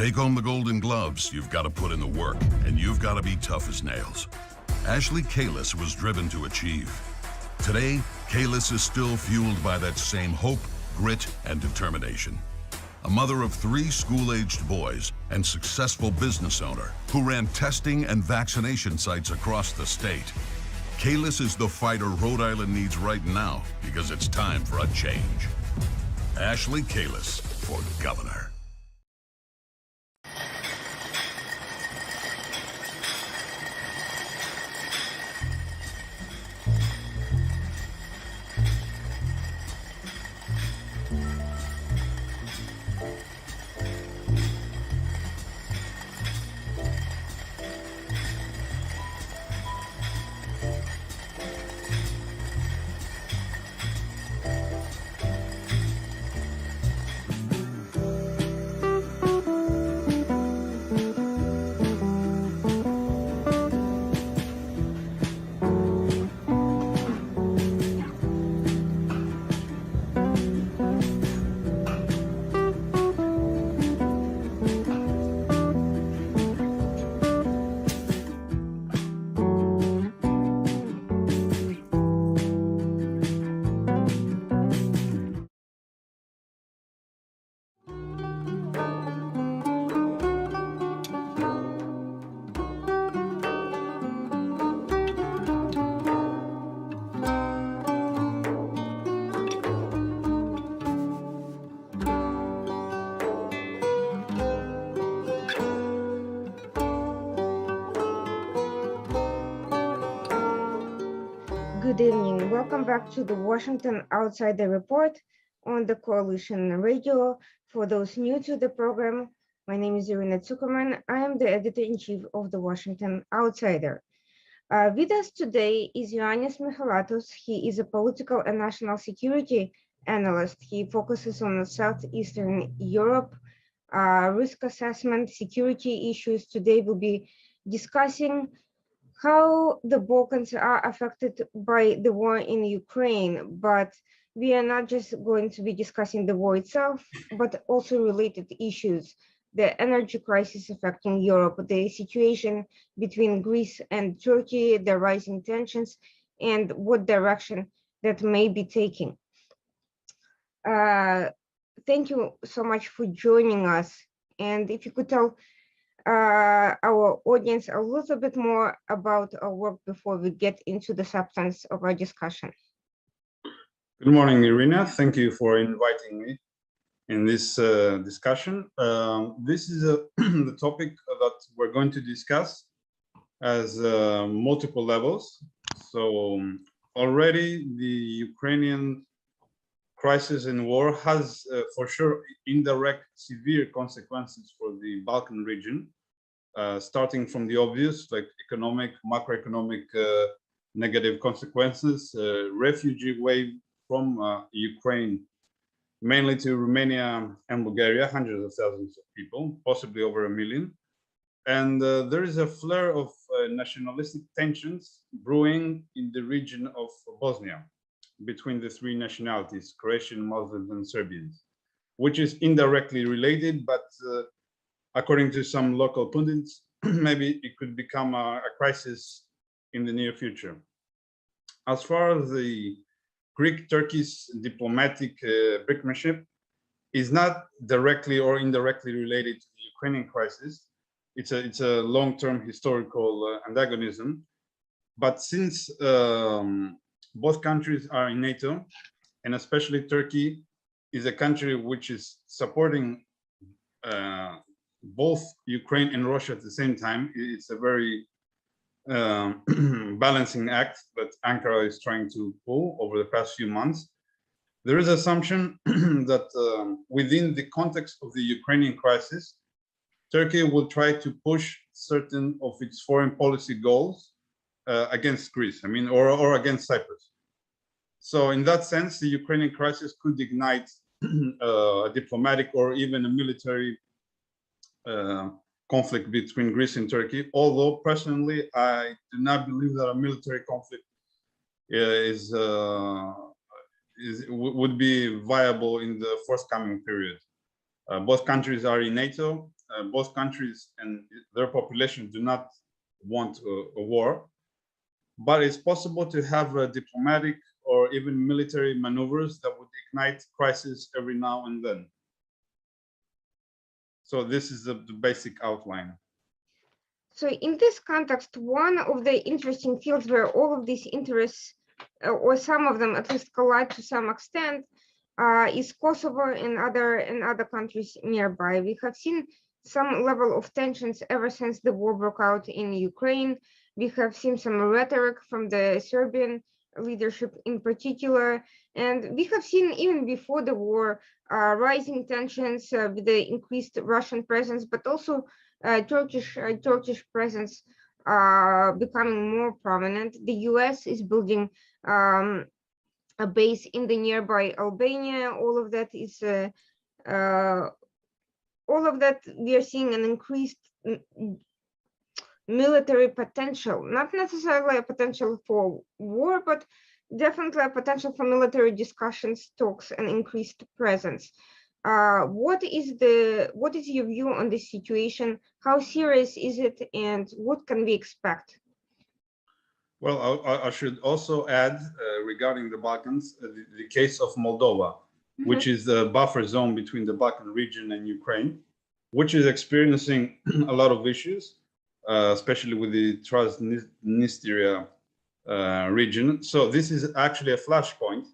take home the golden gloves, you've got to put in the work, and you've got to be tough as nails. Ashley Kalis was driven to achieve. Today, Kalis is still fueled by that same hope, grit, and determination. A mother of 3 school-aged boys and successful business owner who ran testing and vaccination sites across the state. Kalis is the fighter Rhode Island needs right now because it's time for a change. Ashley Kalis for governor. Good evening. Welcome back to the Washington Outsider Report on the Coalition Radio. For those new to the program, my name is Ioannis. I am the editor-in-chief of the Washington Outsider. With us today is Ioannis Michelatos. He is a political and national security analyst. He focuses on Southeastern Europe, risk assessment, security issues. Today we'll be discussing how the Balkans are affected by the war in Ukraine, but we are not just going to be discussing the war itself, but also related issues, the energy crisis affecting Europe, the situation between Greece and Turkey, the rising tensions, and what direction that may be taking. Thank you so much for joining us. And if you could tell our audience a little bit more about our work before we get into the substance of our discussion. Good morning, Irina. Thank you for inviting me in this discussion. This is the topic that we're going to discuss as multiple levels. So already the Ukrainian crisis and war has for sure indirect severe consequences for the Balkan region, starting from the obvious like economic, macroeconomic negative consequences, refugee wave from Ukraine, mainly to Romania and Bulgaria, hundreds of thousands of people, possibly over 1 million. And there is a flare of nationalistic tensions brewing in the region of Bosnia, between the 3 nationalities, Croatian, Muslims, and Serbians, which is indirectly related, but according to some local pundits, maybe it could become a crisis in the near future. As far as the Greek-Turkish diplomatic brinkmanship is not directly or indirectly related to the Ukrainian crisis. It's a long-term historical antagonism. But since both countries are in NATO, and especially Turkey is a country which is supporting both Ukraine and Russia at the same time. It's a very balancing act that Ankara is trying to pull over the past few months. There is assumption that within the context of the Ukrainian crisis, Turkey will try to push certain of its foreign policy goals against Greece, or against Cyprus. So in that sense, the Ukrainian crisis could ignite a diplomatic or even a military conflict between Greece and Turkey. Although personally, I do not believe that a military conflict would be viable in the forthcoming period. Both countries are in NATO. both countries and their population do not want a war, but it's possible to have diplomatic or even military maneuvers that would ignite crisis every now and then. So this is the basic outline. So in this context, one of the interesting fields where all of these interests, or some of them at least, collide to some extent, is Kosovo and other countries nearby. We have seen some level of tensions ever since the war broke out in Ukraine. We have seen some rhetoric from the Serbian leadership in particular, and we have seen even before the war rising tensions with the increased Russian presence, but also Turkish presence becoming more prominent. The US is building a base in the nearby Albania. All of that we are seeing an increased military potential, not necessarily a potential for war, but definitely a potential for military discussions, talks, and increased presence. What is your view on this situation? How serious is it, and what can we expect? Well, I should also add regarding the Balkans, the case of Moldova, which is the buffer zone between the Balkan region and Ukraine, which is experiencing a lot of issues, especially with the Transnistria region. So this is actually a flashpoint.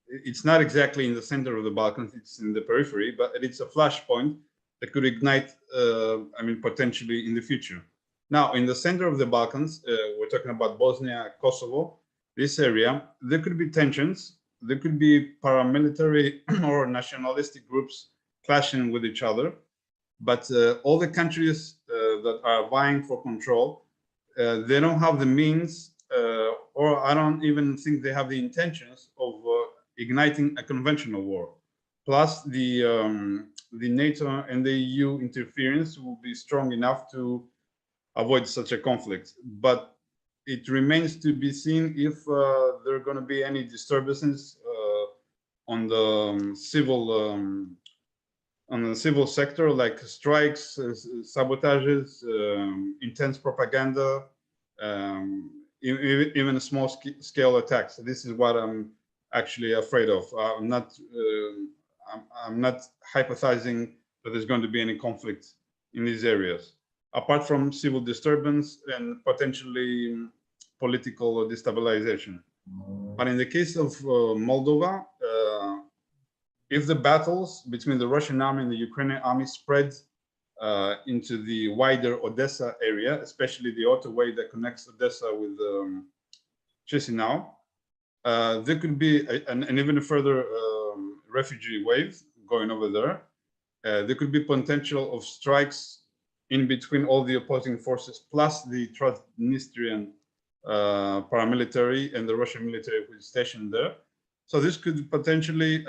It's not exactly in the center of the Balkans, it's in the periphery, but it's a flashpoint that could ignite, potentially in the future. Now, in the center of the Balkans, we're talking about Bosnia, Kosovo, this area, there could be tensions, there could be paramilitary or nationalistic groups clashing with each other, but all the countries that are vying for control, they don't have the means, or I don't even think they have the intentions of igniting a conventional war. Plus, the NATO and the EU interference will be strong enough to avoid such a conflict. But it remains to be seen if there are going to be any disturbances on the civil sector, like strikes, sabotages, intense propaganda, even small-scale attacks. This is what I'm actually afraid of. I'm not hypothesizing that there's going to be any conflict in these areas, apart from civil disturbance and potentially political destabilization. But in the case of Moldova, if the battles between the Russian army and the Ukrainian army spread into the wider Odessa area, especially the waterway that connects Odessa with Chisinau, there could be an even further refugee wave going over there. There could be potential of strikes in between all the opposing forces, plus the Transnistrian paramilitary and the Russian military who is stationed there. So this could potentially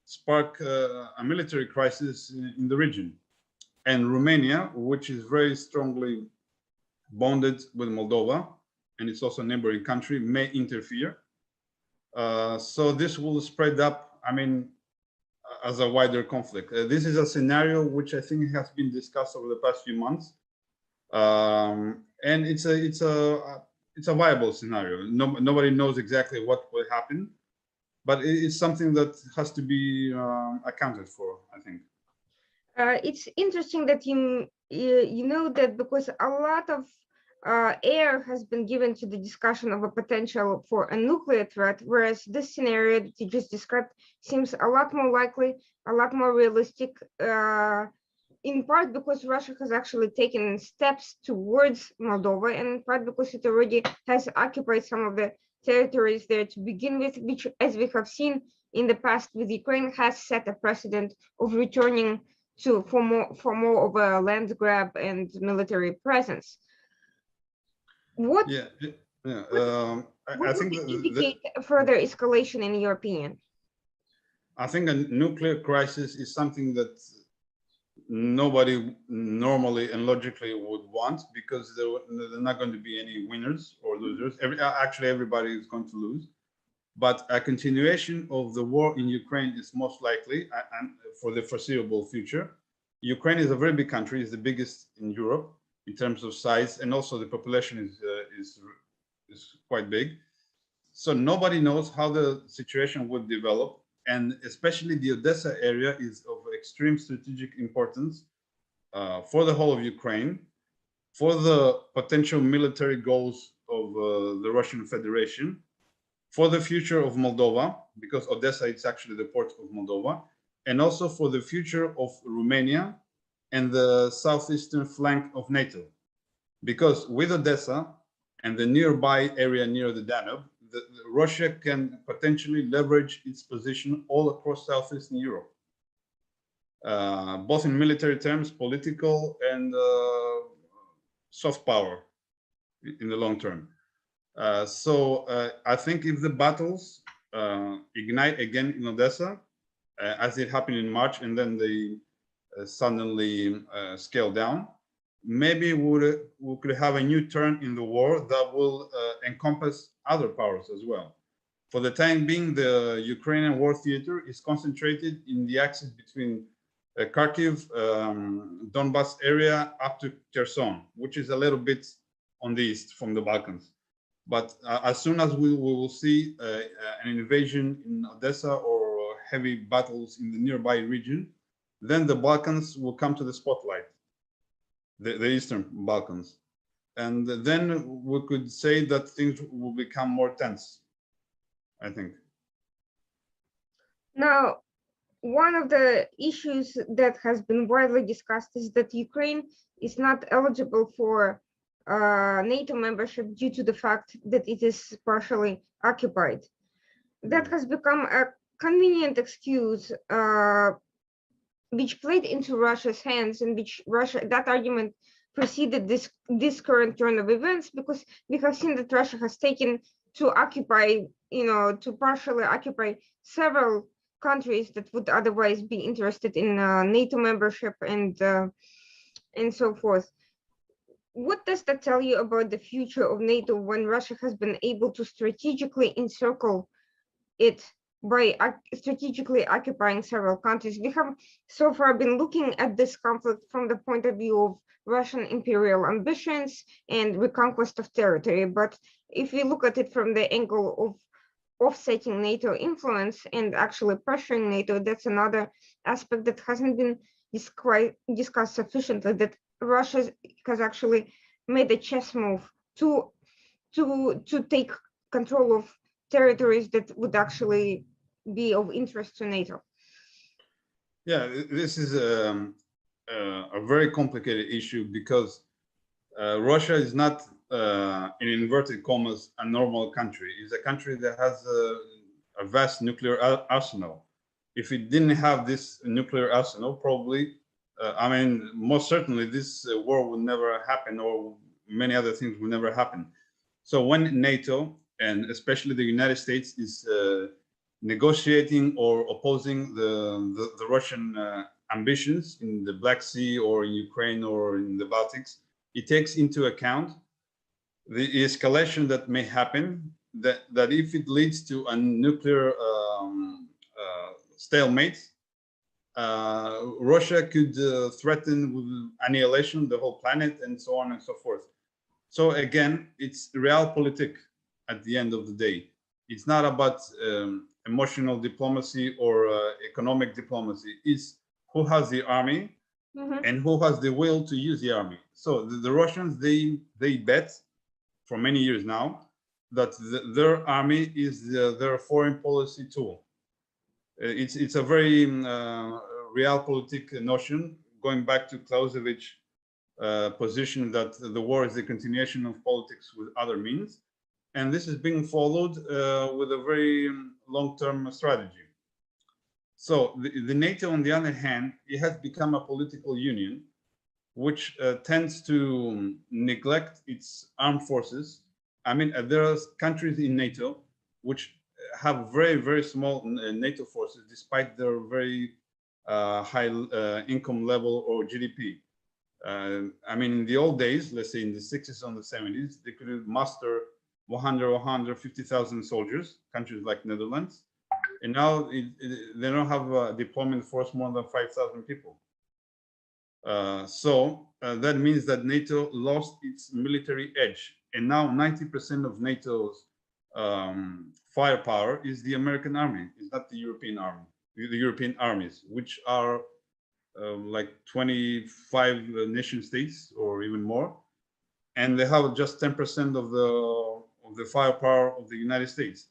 spark a military crisis in the region. And Romania, which is very strongly bonded with Moldova, and it's also a neighboring country, may interfere. So this will spread up, as a wider conflict. This is a scenario which I think has been discussed over the past few months, and it's a viable scenario. Nobody knows exactly what will happen, but it's something that has to be accounted for, I think. It's interesting that you know that, because a lot of air has been given to the discussion of a potential for a nuclear threat, whereas this scenario that you just described seems a lot more likely, a lot more realistic, in part because Russia has actually taken steps towards Moldova, and in part because it already has occupied some of the territories there to begin with, which, as we have seen in the past with Ukraine, has set a precedent of returning for more of a land grab and military presence. What I think would indicate further escalation, in your opinion? I think a nuclear crisis is something that nobody normally and logically would want, because there are not going to be any winners or losers. Actually, everybody is going to lose. But a continuation of the war in Ukraine is most likely, and for the foreseeable future. Ukraine is a very big country, it's the biggest in Europe in terms of size, and also the population is quite big. So nobody knows how the situation would develop, and especially the Odessa area is of extreme strategic importance for the whole of Ukraine, for the potential military goals of the Russian Federation, for the future of Moldova, because Odessa is actually the port of Moldova, and also for the future of Romania and the southeastern flank of NATO. Because with Odessa and the nearby area near the Danube, Russia can potentially leverage its position all across southeastern Europe, both in military terms, political, and soft power in the long term. So I think if the battles ignite again in Odessa, as it happened in March, and then they suddenly scale down, maybe we could have a new turn in the war that will encompass other powers as well. For the time being, the Ukrainian war theater is concentrated in the axis between Kharkiv, Donbas area up to Kherson, which is a little bit on the east from the Balkans. But as soon as we will see an invasion in Odessa or heavy battles in the nearby region, then the Balkans will come to the spotlight, the Eastern Balkans. And then we could say that things will become more tense, I think. Now, one of the issues that has been widely discussed is that Ukraine is not eligible for NATO membership due to the fact that it is partially occupied. That has become a convenient excuse which played into Russia's hands, and which that argument preceded this current turn of events, because we have seen that Russia has taken to occupy, to partially occupy several countries that would otherwise be interested in NATO membership and so forth. What does that tell you about the future of NATO when Russia has been able to strategically encircle it by strategically occupying several countries? We have so far been looking at this conflict from the point of view of Russian imperial ambitions and reconquest of territory. But if we look at it from the angle of offsetting NATO influence and actually pressuring NATO, that's another aspect that hasn't been discussed sufficiently, that Russia has actually made a chess move to take control of territories that would actually be of interest to NATO. Yeah, this is a very complicated issue because Russia is not, in inverted commas, a normal country. It's a country that has a vast nuclear arsenal. If it didn't have this nuclear arsenal, probably, I mean, most certainly this war would never happen, or many other things would never happen. So when NATO, and especially the United States, is negotiating or opposing the Russian ambitions in the Black Sea or in Ukraine or in the Baltics, it takes into account the escalation that may happen, that if it leads to a nuclear stalemate, Russia could threaten with annihilation the whole planet and so on and so forth. So again, it's realpolitik at the end of the day. It's not about emotional diplomacy or economic diplomacy. It's who has the army and who has the will to use the army. So the Russians, they bet for many years now that their army is their foreign policy tool. It's a very realpolitik notion, going back to Clausewitz's position that the war is the continuation of politics with other means. And this is being followed with a very long-term strategy. So the NATO, on the other hand, it has become a political union, which tends to neglect its armed forces. I mean, there are countries in NATO which have very, very small NATO forces, despite their very high income level or GDP. I mean, in the old days, let's say in the 60s and the 70s, they could muster 100 or 150,000 soldiers, countries like Netherlands. And now they don't have a deployment force more than 5,000 people. That means that NATO lost its military edge, and now 90% of NATO's firepower is the American army. It's not the European army, the European armies, which are like 25 nation states or even more, and they have just 10% of the firepower of the United States.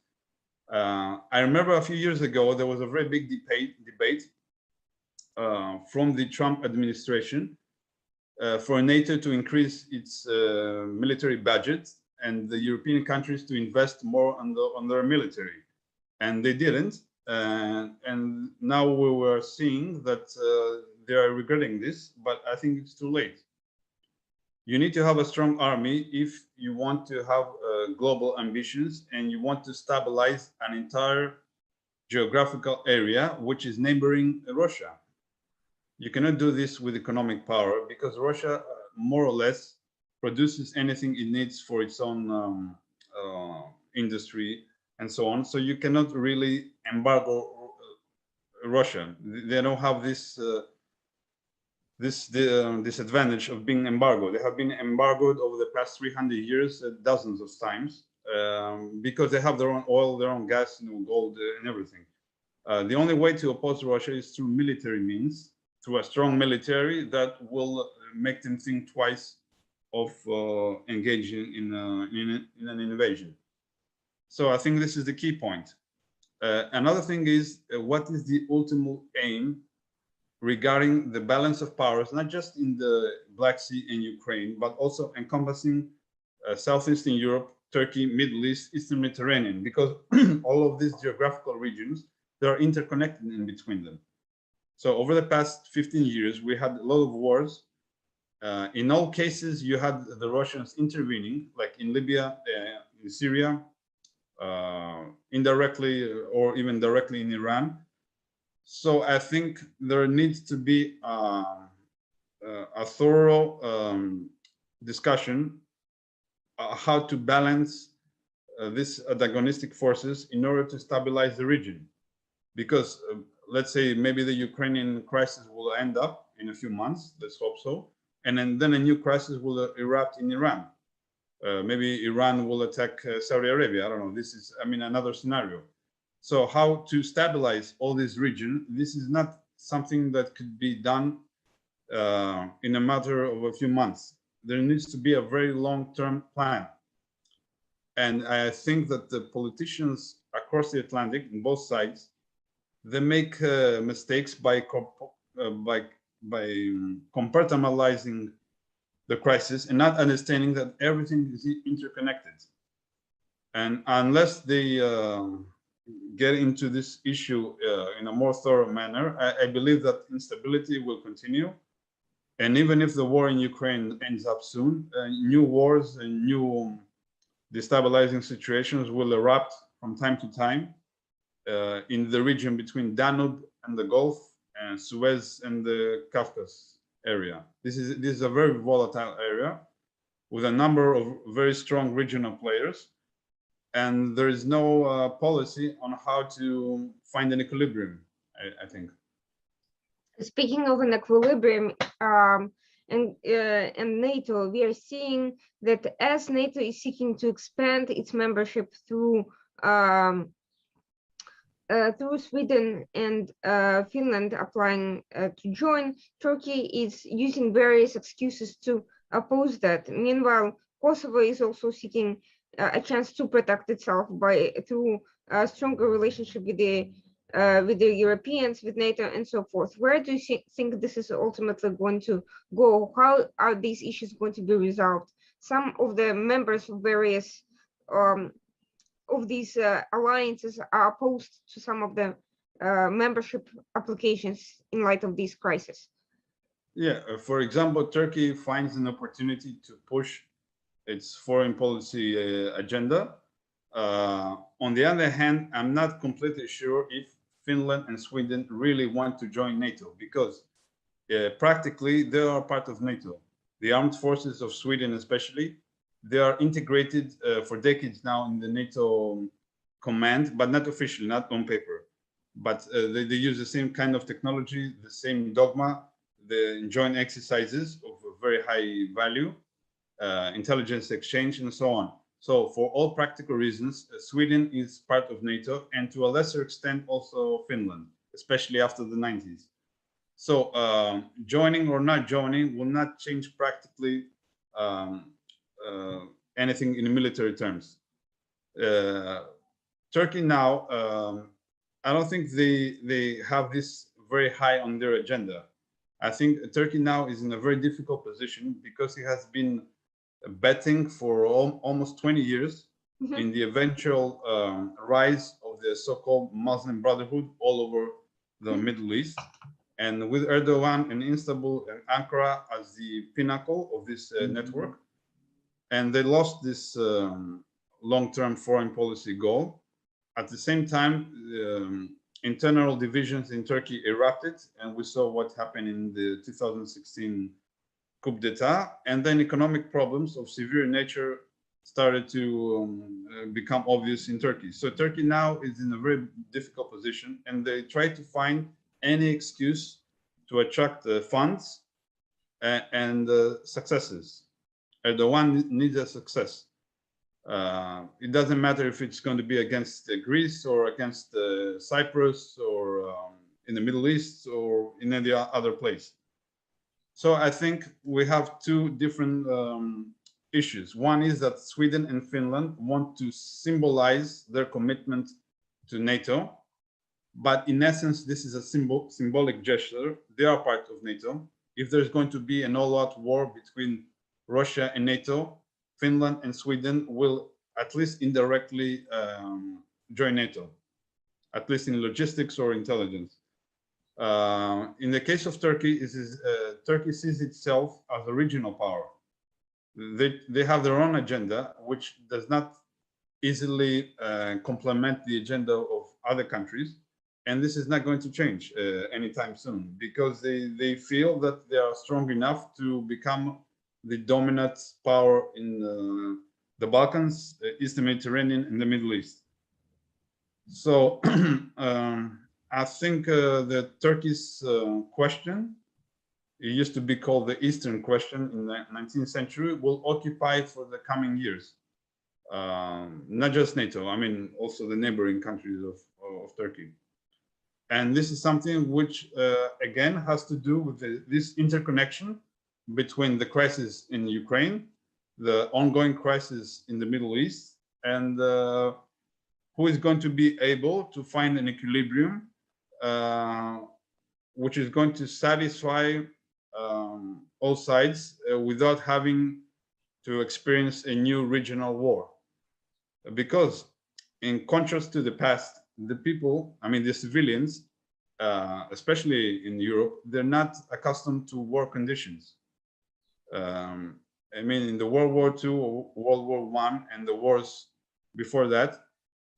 I remember a few years ago there was a very big debate from the Trump administration for NATO to increase its military budget and the European countries to invest more on their military, and they didn't. And now we were seeing that they are regretting this, but I think it's too late. You need to have a strong army if you want to have global ambitions and you want to stabilize an entire geographical area which is neighboring Russia. You cannot do this with economic power because Russia more or less produces anything it needs for its own industry and so on. So you cannot really embargo Russia. They don't have this disadvantage of being embargoed. They have been embargoed over the past 300 years, dozens of times, because they have their own oil, their own gas, gold, and everything. The only way to oppose Russia is through military means, through a strong military that will make them think twice of engaging in an invasion. So I think this is the key point. Another thing is, what is the ultimate aim regarding the balance of powers, not just in the Black Sea and Ukraine, but also encompassing Southeastern Europe, Turkey, Middle East, Eastern Mediterranean, because all of these geographical regions, they are interconnected in between them. So over the past 15 years, we had a lot of wars. In all cases, you had the Russians intervening, like in Libya, in Syria, indirectly or even directly in Iran. So I think there needs to be a thorough discussion how to balance these antagonistic forces in order to stabilize the region. Because let's say maybe the Ukrainian crisis will end up in a few months, let's hope so, and then a new crisis will erupt in Iran. Maybe Iran will attack Saudi Arabia. I don't know. This is, I mean, another scenario. So how to stabilize all this region? This is not something that could be done in a matter of a few months. There needs to be a very long-term plan. And I think that the politicians across the Atlantic, on both sides, they make mistakes by compartmentalizing the crisis and not understanding that everything is interconnected. And unless they get into this issue in a more thorough manner, I believe that instability will continue. And even if the war in Ukraine ends up soon, new wars and new destabilizing situations will erupt from time to time in the region between Danube and the Gulf, and Suez and the Caucasus area. This is a very volatile area with a number of very strong regional players, and there is no policy on how to find an equilibrium, I think. Speaking of an equilibrium and NATO, we are seeing that as NATO is seeking to expand its membership through Sweden and Finland applying to join, Turkey is using various excuses to oppose that. Meanwhile, Kosovo is also seeking a chance to protect itself through a stronger relationship with the Europeans, with NATO, and so forth. Where do you think this is ultimately going to go? How are these issues going to be resolved? Some of the members of various of these alliances are opposed to some of the membership applications in light of this crisis. Yeah, for example, Turkey finds an opportunity to push its foreign policy agenda. On the other hand, I'm not completely sure if Finland and Sweden really want to join NATO, because practically they are part of NATO. The armed forces of Sweden especially, they are integrated for decades now in the NATO command, but not officially, not on paper. But they use the same kind of technology, the same dogma, the joint exercises of a very high value, intelligence exchange, and so on. So for all practical reasons, Sweden is part of NATO, and to a lesser extent also Finland, especially after the 90s. So joining or not joining will not change practically anything in military terms. Turkey now, I don't think they have this very high on their agenda. I think Turkey now is in a very difficult position because it has been betting for almost 20 years in the eventual rise of the so-called Muslim Brotherhood all over the Middle East. And with Erdogan and Istanbul and Ankara as the pinnacle of this network, and they lost this long-term foreign policy goal. At the same time, internal divisions in Turkey erupted, and we saw what happened in the 2016 coup d'etat, and then economic problems of severe nature started to become obvious in Turkey. So Turkey now is in a very difficult position, and they try to find any excuse to attract funds and successes. Erdogan needs a success. It doesn't matter if it's going to be against Greece or against Cyprus or in the Middle East or in any other place. So I think we have two different issues. One is that Sweden and Finland want to symbolize their commitment to NATO, but in essence, this is a symbolic gesture. They are part of NATO. If there's going to be an all-out war between Russia and NATO, Finland and Sweden will at least indirectly join NATO, at least in logistics or intelligence. In the case of Turkey, Turkey sees itself as a regional power. They have their own agenda, which does not easily complement the agenda of other countries. And this is not going to change anytime soon, because they feel that they are strong enough to become the dominant power in the Balkans, Eastern Mediterranean, and the Middle East. So I think the Turkey's question, it used to be called the Eastern question in the 19th century, will occupy for the coming years. Not just NATO, I mean, also the neighboring countries of Turkey. And this is something which, again, has to do with this interconnection between the crisis in Ukraine, the ongoing crisis in the Middle East, and who is going to be able to find an equilibrium which is going to satisfy all sides without having to experience a new regional war. Because in contrast to the past, the people, I mean, the civilians, especially in Europe, they're not accustomed to war conditions. I mean, in the World War II, World War I, and the wars before that,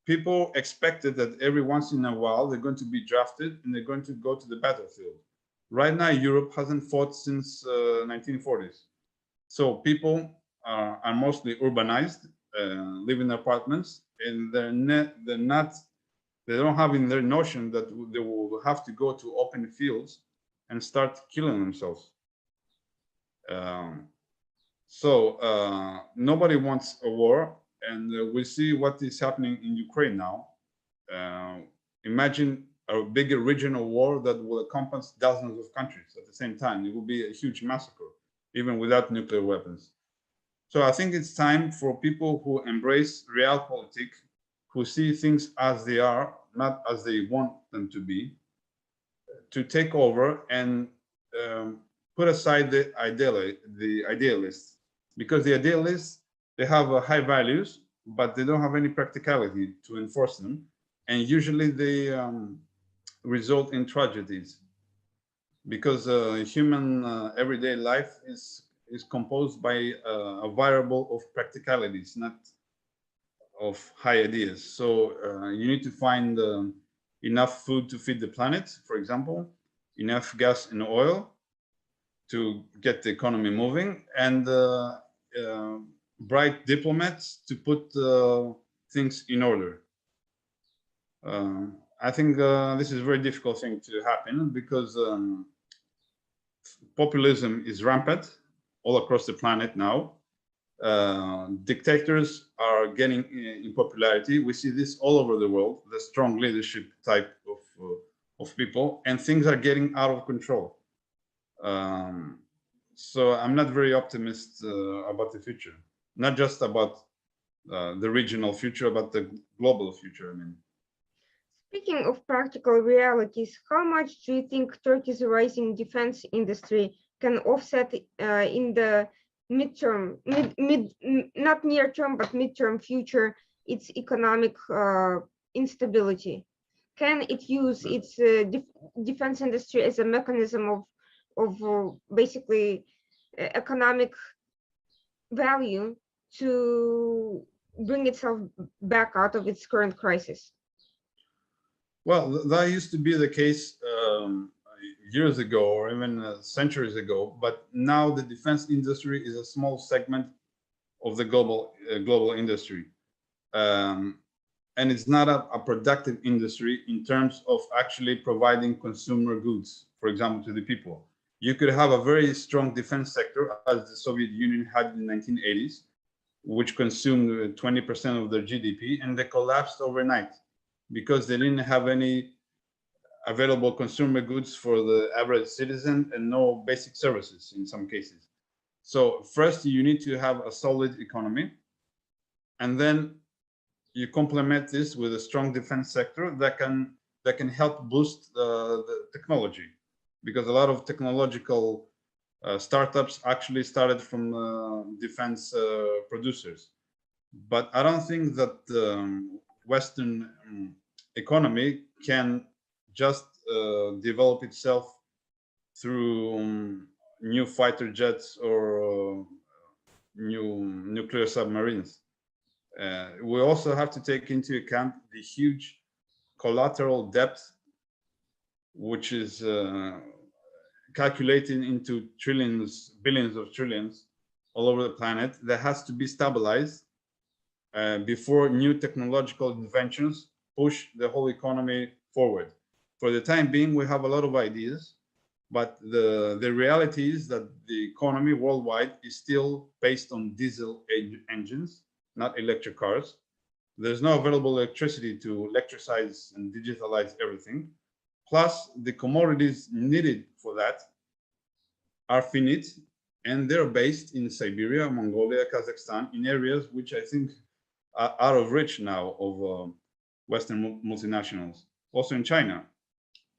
people expected that every once in a while they're going to be drafted and they're going to go to the battlefield. Right now, Europe hasn't fought since 1940s. So people are mostly urbanized, live in apartments, and they don't have in their notion that they will have to go to open fields and start killing themselves. Nobody wants a war, and we see what is happening in Ukraine now. Imagine a bigger regional war that will encompass dozens of countries at the same time. It will be a huge massacre, even without nuclear weapons. So I think it's time for people who embrace realpolitik, who see things as they are, not as they want them to be, to take over and put aside the idealists, because the idealists, they have high values, but they don't have any practicality to enforce them, and usually they result in tragedies, because human everyday life is composed by a variable of practicalities, not of high ideas. So you need to find enough food to feed the planet, for example, enough gas and oil to get the economy moving, and bright diplomats to put things in order. I think this is a very difficult thing to happen, because populism is rampant all across the planet now. Dictators are getting in popularity. We see this all over the world, the strong leadership type of people, and things are getting out of control. So I'm not very optimistic about the future, not just about the regional future, but the global future. I mean, Speaking of practical realities, how much do you think Turkey's rising defense industry can offset in the midterm, not near term, but midterm future, its economic instability? Can it use its defense industry as a mechanism of basically economic value to bring itself back out of its current crisis? well, that used to be the case years ago, or even centuries ago. But now the defense industry is a small segment of the global industry, and it's not a productive industry in terms of actually providing consumer goods, for example, to the people. You could have a very strong defense sector, as the Soviet Union had in the 1980s, which consumed 20% of their GDP, and they collapsed overnight because they didn't have any available consumer goods for the average citizen and no basic services in some cases. So first, you need to have a solid economy, and then you complement this with a strong defense sector that can help boost the technology, because a lot of technological startups actually started from defense producers. But I don't think that Western economy can just develop itself through new fighter jets or new nuclear submarines. We also have to take into account the huge collateral debt, which is calculated into trillions, billions of trillions all over the planet, that has to be stabilized before new technological inventions push the whole economy forward. For the time being, we have a lot of ideas, but the reality is that the economy worldwide is still based on diesel engines, not electric cars. There's no available electricity to electricize and digitalize everything. Plus, the commodities needed for that are finite, and they're based in Siberia, Mongolia, Kazakhstan, in areas which I think are out of reach now of Western multinationals. Also in China,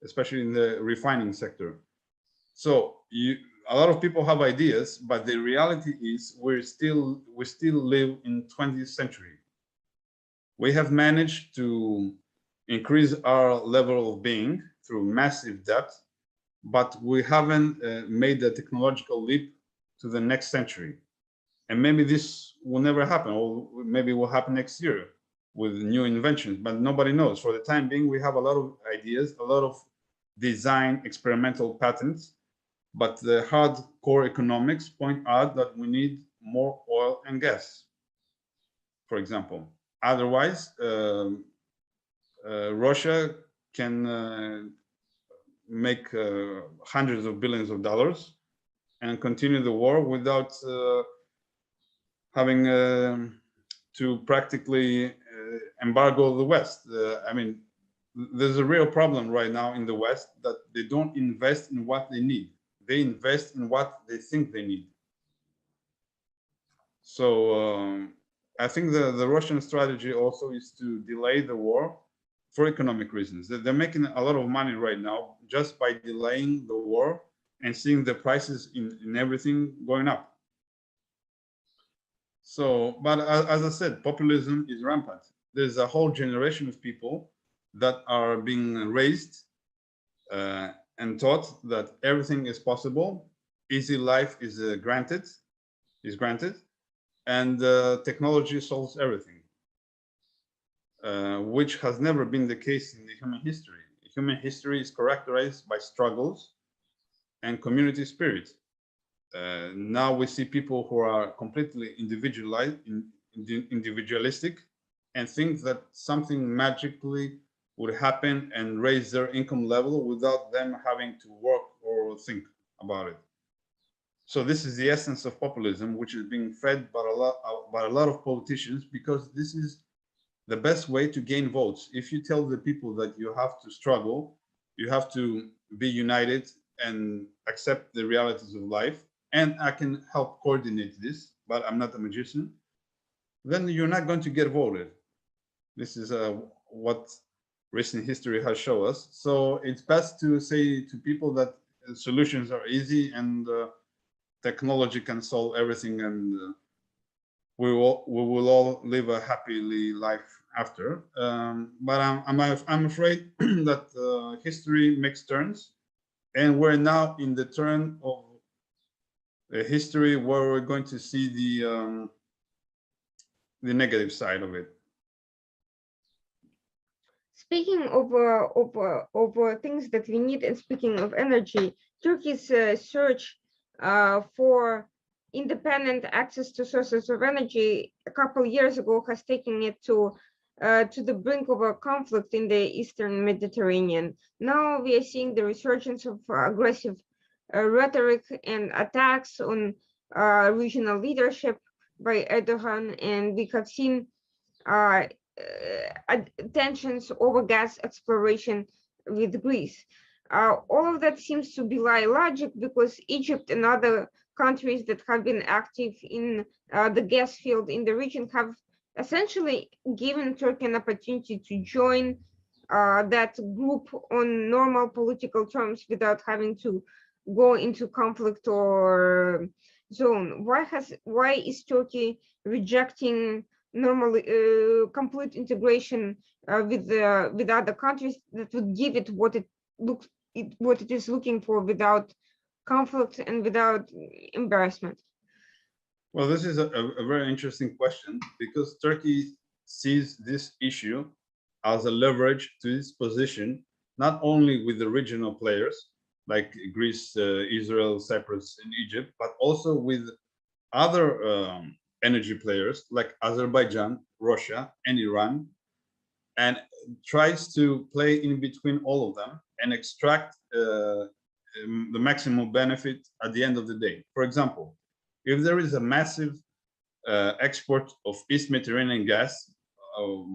especially in the refining sector. So a lot of people have ideas, but the reality is we still live in 20th century. We have managed to increase our level of being through massive debt, but we haven't made the technological leap to the next century. And maybe this will never happen, or maybe it will happen next year with new inventions, but nobody knows. For the time being, we have a lot of ideas, a lot of design experimental patents, but the hardcore economics point out that we need more oil and gas, for example. Otherwise, Russia can make hundreds of billions of dollars and continue the war without having to practically embargo the West. I mean, there's a real problem right now in the West that they don't invest in what they need. They invest in what they think they need. So I think the Russian strategy also is to delay the war for economic reasons. They're making a lot of money right now just by delaying the war and seeing the prices in everything going up. So, but as I said, populism is rampant. There's a whole generation of people that are being raised and taught that everything is possible, easy life is granted, and technology solves everything, which has never been the case in the human history. Human history is characterized by struggles and community spirit. Now we see people who are completely individualistic and think that something magically would happen and raise their income level without them having to work or think. about it. So this is the essence of populism, which is being fed by a lot of politicians, because this is the best way to gain votes. If you tell the people that you have to struggle, you have to be united and accept the realities of life, and I can help coordinate this, but I'm not a magician, then you're not going to get voted. This is what recent history has shown us. So it's best to say to people that solutions are easy and technology can solve everything, and we will all live a happily life after. But I'm afraid that history makes turns, and we're now in the turn of a history where we're going to see the negative side of it. Speaking of things that we need, and speaking of energy, Turkey's search for independent access to sources of energy a couple years ago has taken it to the brink of a conflict in the Eastern Mediterranean. Now we are seeing the resurgence of aggressive rhetoric and attacks on regional leadership by Erdogan, and we have seen tensions over gas exploration with Greece. All of that seems to belie logic, because Egypt and other countries that have been active in the gas field in the region have essentially given Turkey an opportunity to join that group on normal political terms without having to go into conflict or zone. Why is Turkey rejecting normally complete integration with other countries that would give it what it is looking for, without conflict and without embarrassment? Well, this is a very interesting question, because Turkey sees this issue as a leverage to its position, not only with the regional players like Greece, Israel, Cyprus, and Egypt, but also with other energy players like Azerbaijan, Russia, and Iran, and tries to play in between all of them and extract the maximum benefit at the end of the day. For example, if there is a massive export of East Mediterranean gas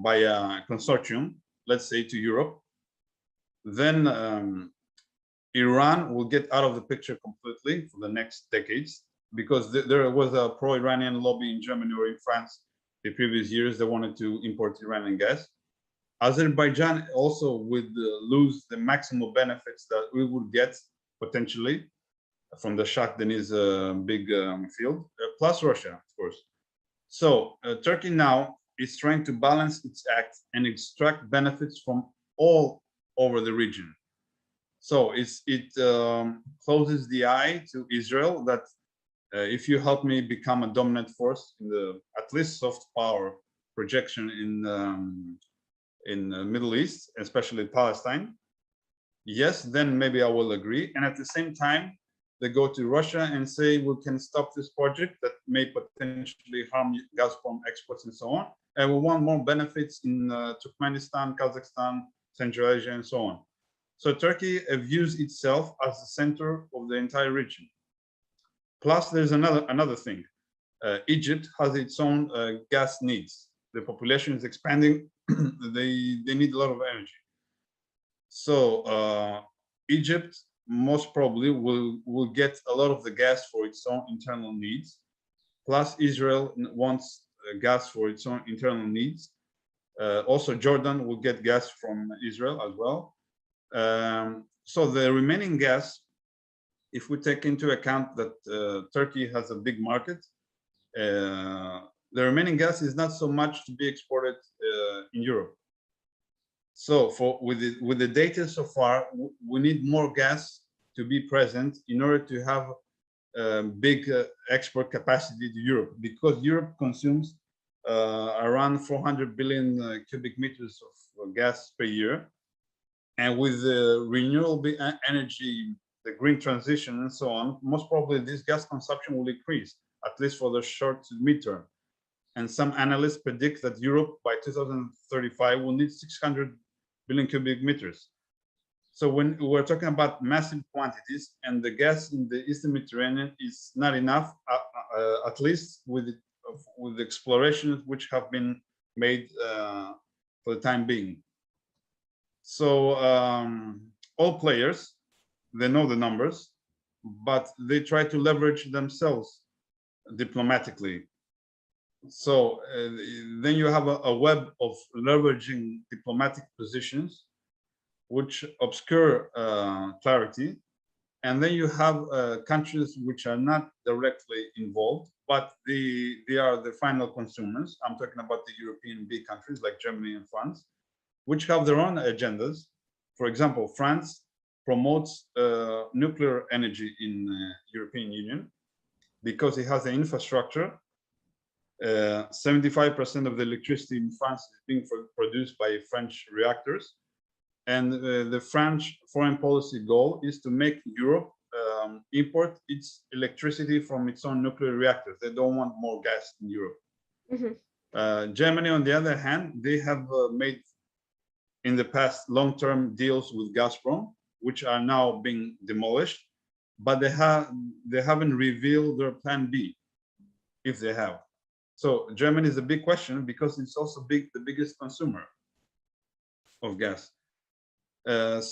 by a consortium, let's say to Europe, then Iran will get out of the picture completely for the next decades, because there was a pro-Iranian lobby in Germany or in France the previous years that wanted to import Iranian gas. Azerbaijan also would lose the maximum benefits that we would get potentially from the Shah Deniz big field, plus Russia, of course. So Turkey now is trying to balance its act and extract benefits from all over the region. So it closes the eye to Israel that if you help me become a dominant force in the at least soft power projection in the Middle East, especially Palestine, yes, then maybe I will agree. And at the same time, they go to Russia and say we can stop this project that may potentially harm Gazprom exports and so on, and we want more benefits in Turkmenistan, Kazakhstan, Central Asia, and so on. So Turkey views itself as the center of the entire region. Plus, there's another thing. Egypt has its own gas needs. The population is expanding. they need a lot of energy. So Egypt most probably will get a lot of the gas for its own internal needs. Plus, Israel wants gas for its own internal needs. Also, Jordan will get gas from Israel as well. So the remaining gas, if we take into account that Turkey has a big market, the remaining gas is not so much to be exported in Europe. So with the data so far, we need more gas to be present in order to have big export capacity to Europe, because Europe consumes around 400 billion cubic meters of gas per year. And with the renewable energy, the green transition and so on, most probably this gas consumption will increase, at least for the short to midterm. And some analysts predict that Europe by 2035 will need 600 billion cubic meters. So when we're talking about massive quantities, and the gas in the Eastern Mediterranean is not enough, at least with the explorations which have been made for the time being. So all players, they know the numbers, but they try to leverage themselves diplomatically. So then you have a web of leveraging diplomatic positions which obscure clarity. And then you have countries which are not directly involved, but they are the final consumers. I'm talking about the European big countries like Germany and France, which have their own agendas. For example, France promotes nuclear energy in the European Union because it has the infrastructure. 75% of the electricity in France is being produced by French reactors. And the French foreign policy goal is to make Europe import its electricity from its own nuclear reactors. They don't want more gas in Europe. Mhm. Germany, on the other hand, they have made in the past long-term deals with Gazprom, which are now being demolished, but they haven't revealed their plan B, if they have. So Germany is a big question because it's also the biggest consumer of gas.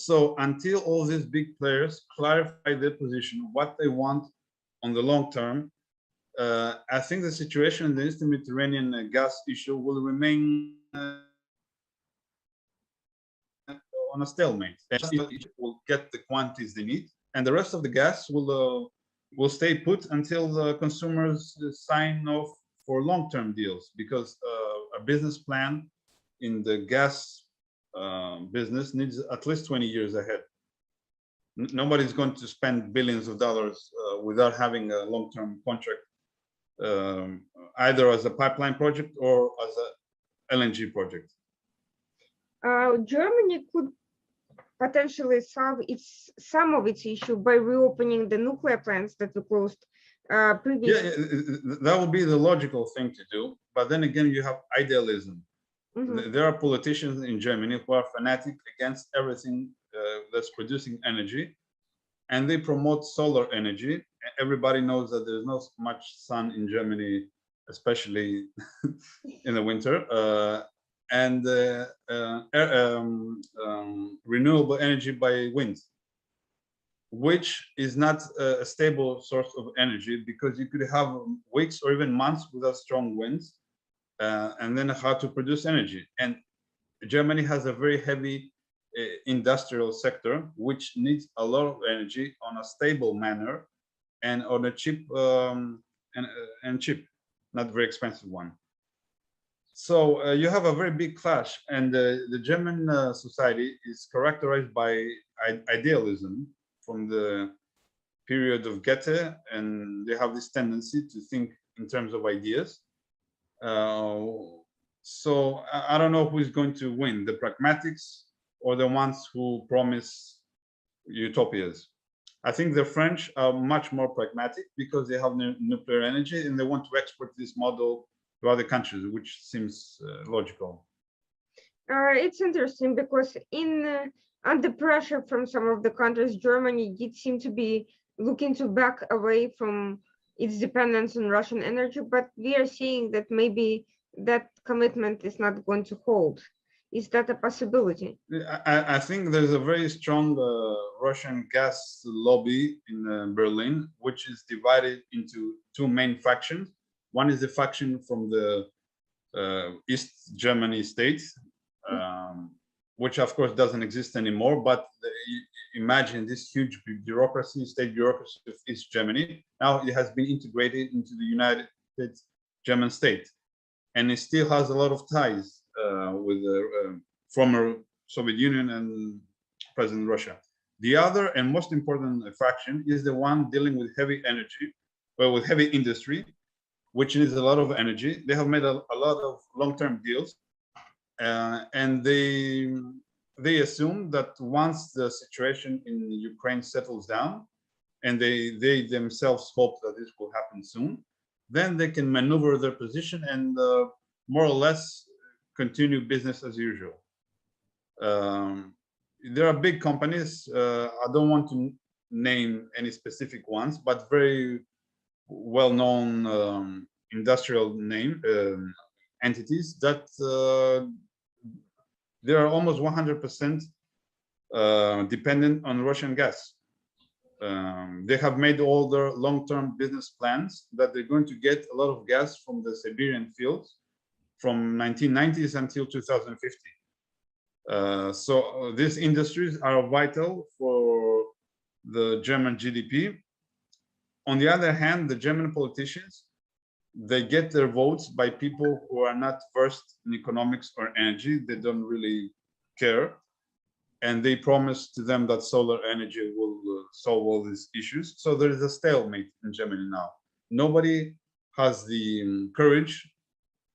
So until all these big players clarify their position, what they want on the long term, I think the situation in the Eastern Mediterranean gas issue will remain on a stalemate. Egypt will get the quantities they need, and the rest of the gas will stay put until the consumers sign off for long-term deals, because a business plan in the gas business needs at least 20 years ahead. Nobody's going to spend billions of dollars without having a long-term contract, either as a pipeline project or as a LNG project. Germany could potentially solve some of its issue by reopening the nuclear plants that were closed previously. Yeah, that would be the logical thing to do. But then again, you have idealism. Mhm. There are politicians in Germany who are fanatic against everything that's producing energy, and they promote solar energy. Everybody knows that there's not much sun in Germany, especially in the winter, and renewable energy by wind, which is not a stable source of energy, because you could have weeks or even months without strong winds, and then how to produce energy. And Germany has a very heavy industrial sector, which needs a lot of energy on a stable manner and on a cheap cheap, not very expensive one. So you have a very big clash, and the German society is characterized by idealism from the period of Goethe, and they have this tendency to think in terms of ideas. So I don't know who is going to win, the pragmatics or the ones who promise utopias. I think the French are much more pragmatic because they have nuclear energy and they want to export this model to other countries, which seems logical. It's interesting because under pressure from some of the countries, Germany did seem to be looking to back away from its dependence on Russian energy, but we are seeing that maybe that commitment is not going to hold. Is that a possibility? I think there's a very strong Russian gas lobby in Berlin, which is divided into two main factions. One is the faction from the East Germany states, which of course doesn't exist anymore, but imagine this huge bureaucracy, state bureaucracy of East Germany. Now it has been integrated into the United German state, and it still has a lot of ties with the former Soviet Union and present Russia. The other and most important faction is the one dealing with heavy energy, or with heavy industry, which needs a lot of energy. They have made a lot of long-term deals, and they assume that once the situation in Ukraine settles down, and they themselves hope that this will happen soon, then they can maneuver their position and more or less continue business as usual. there are big companies. I don't want to name any specific ones, but very well-known industrial entities that they are almost 100% dependent on Russian gas. They have made all their long-term business plans that they're going to get a lot of gas from the Siberian fields from 1990s until 2050. So these industries are vital for the German GDP. On the other hand, the German politicians, they get their votes by people who are not versed in economics or energy. They don't really care. And they promise to them that solar energy will solve all these issues. So there is a stalemate in Germany now. Nobody has the courage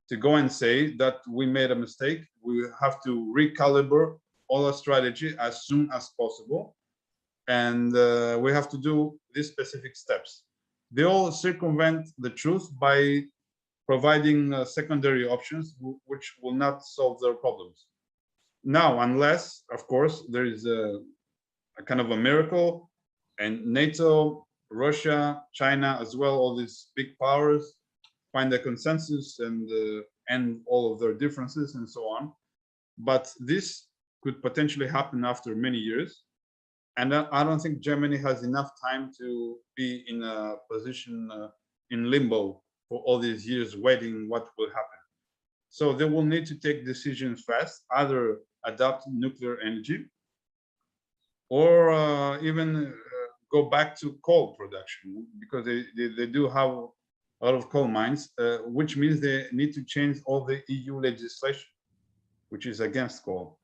to go and say that we made a mistake. We have to recalibrate all our strategy as soon as possible. And we have to do these specific steps. They all circumvent the truth by providing secondary options, which will not solve their problems. Now, unless, of course, there is a kind of a miracle, and NATO, Russia, China, as well, all these big powers find a consensus and end all of their differences and so on. But this could potentially happen after many years. And I don't think Germany has enough time to be in a position in limbo for all these years waiting what will happen. So they will need to take decisions fast, either adopt nuclear energy or even go back to coal production, because they do have a lot of coal mines, which means they need to change all the EU legislation, which is against coal.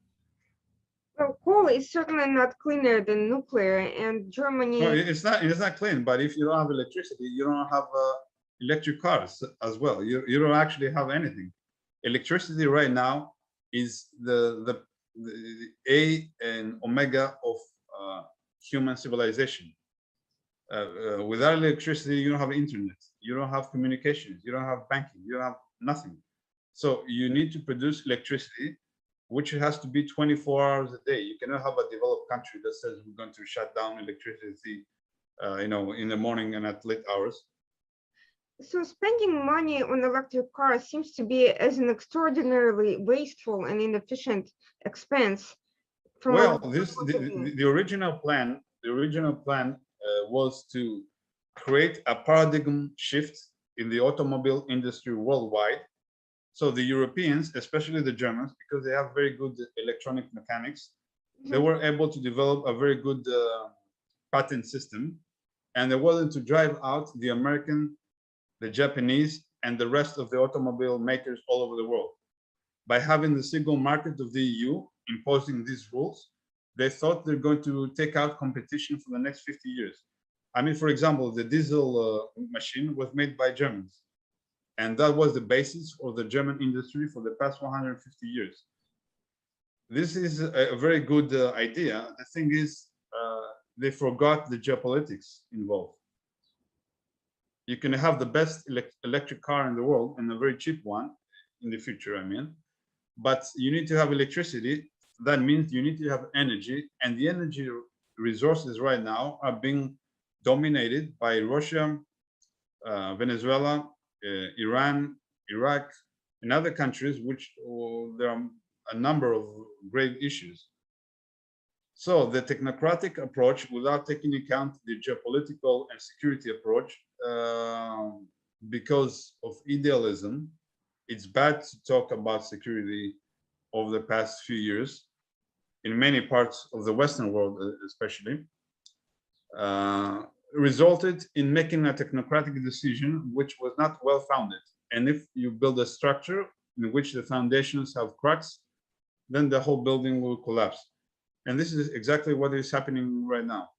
Well, coal is certainly not cleaner than nuclear, and Germany. No, it's not clean. But if you don't have electricity, you don't have electric cars as well. You don't actually have anything. Electricity right now is the A and Omega of human civilization. Without electricity, you don't have internet. You don't have communications. You don't have banking. You don't have nothing. So you need to produce electricity, which has to be 24 hours a day. You cannot have a developed country that says we're going to shut down electricity, in the morning and at late hours. So spending money on electric cars seems to be as an extraordinarily wasteful and inefficient expense. Well, the original plan was to create a paradigm shift in the automobile industry worldwide. So the Europeans, especially the Germans, because they have very good electronic mechanics, they were able to develop a very good patent system, and they wanted to drive out the American, the Japanese, and the rest of the automobile makers all over the world. By having the single market of the EU imposing these rules, they thought they're going to take out competition for the next 50 years. I mean, for example, the diesel machine was made by Germans. And that was the basis for the German industry for the past 150 years. This is a very good idea. The thing is, they forgot the geopolitics involved. You can have the best electric car in the world, and a very cheap one in the future, I mean. But you need to have electricity. That means you need to have energy. And the energy resources right now are being dominated by Russia, Venezuela, Iran, Iraq, and other countries, which there are a number of grave issues. So the technocratic approach, without taking into account the geopolitical and security approach, because of idealism, it's bad to talk about security over the past few years, in many parts of the Western world especially, resulted in making a technocratic decision which was not well founded. And if you build a structure in which the foundations have cracks, then the whole building will collapse. And this is exactly what is happening right now.